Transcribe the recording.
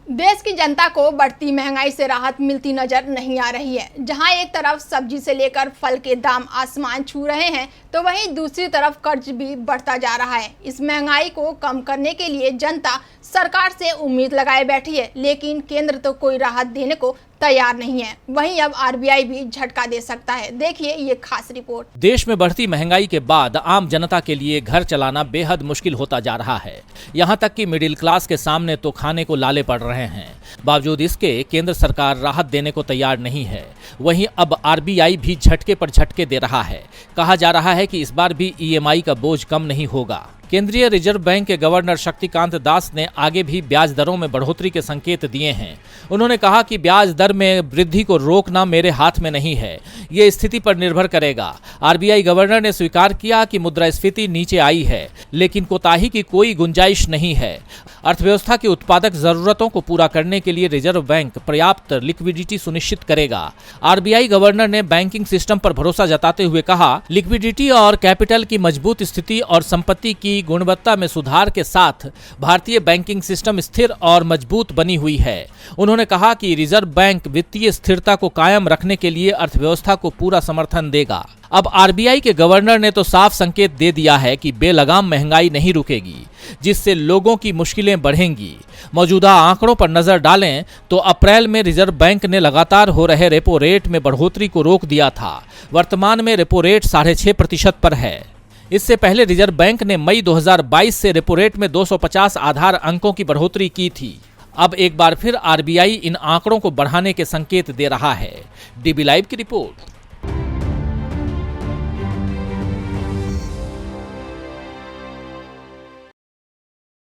देश की जनता को बढ़ती महंगाई से राहत मिलती नजर नहीं आ रही है। जहां एक तरफ सब्जी से लेकर फल के दाम आसमान छू रहे हैं, तो वहीं दूसरी तरफ कर्ज भी बढ़ता जा रहा है। इस महंगाई को कम करने के लिए जनता सरकार से उम्मीद लगाए बैठी है, लेकिन केंद्र तो कोई राहत देने को तैयार नहीं है। वहीं अब आरबीआई भी झटका दे सकता है। देखिए ये खास रिपोर्ट। देश में बढ़ती महंगाई के बाद आम जनता के लिए घर चलाना बेहद मुश्किल होता जा रहा है। यहाँ तक कि मिडिल क्लास के सामने तो खाने को लाले पड़ रहे हैं। बावजूद इसके केंद्र सरकार राहत देने को तैयार नहीं है। वहीं अब आरबीआई भी झटके पर झटके दे रहा है। कहा जा रहा है कि इस बार भी ईएमआई का बोझ कम नहीं होगा। केंद्रीय रिजर्व बैंक के गवर्नर शक्तिकांत दास ने आगे भी ब्याज दरों में बढ़ोतरी के संकेत दिए हैं। उन्होंने कहा कि ब्याज दर में वृद्धि को रोकना मेरे हाथ में नहीं है, ये स्थिति पर निर्भर करेगा। आरबीआई गवर्नर ने स्वीकार किया कि मुद्रास्फीति नीचे आई है, लेकिन कोताही की कोई गुंजाइश नहीं है। अर्थव्यवस्था की उत्पादक जरूरतों को पूरा करने के लिए रिजर्व बैंक पर्याप्त लिक्विडिटी सुनिश्चित करेगा। आरबीआई गवर्नर ने बैंकिंग सिस्टम पर भरोसा जताते हुए कहा, लिक्विडिटी और कैपिटल की मजबूत स्थिति और संपत्ति की गुणवत्ता में सुधार के साथ भारतीय बैंकिंग सिस्टम स्थिर और मजबूत बनी हुई है। उन्होंने कहा कि रिजर्व बैंक वित्तीय स्थिरता को कायम रखने के लिए अर्थव्यवस्था को पूरा समर्थन देगा। अब आरबीआई के गवर्नर ने तो साफ संकेत दे दिया है कि बेलगाम महंगाई नहीं रुकेगी, जिससे लोगों की मुश्किलें बढ़ेंगी। मौजूदा आंकड़ों पर नजर डालें तो अप्रैल में रिजर्व बैंक ने लगातार हो रहे रेपो रेट में बढ़ोतरी को रोक दिया था। वर्तमान में रेपो रेट 6.5% पर है। इससे पहले रिजर्व बैंक ने मई 2022 से रेपो रेट में 250 आधार अंकों की बढ़ोतरी की थी। अब एक बार फिर आरबीआई इन आंकड़ों को बढ़ाने के संकेत दे रहा है। डीबी लाइव की रिपोर्ट।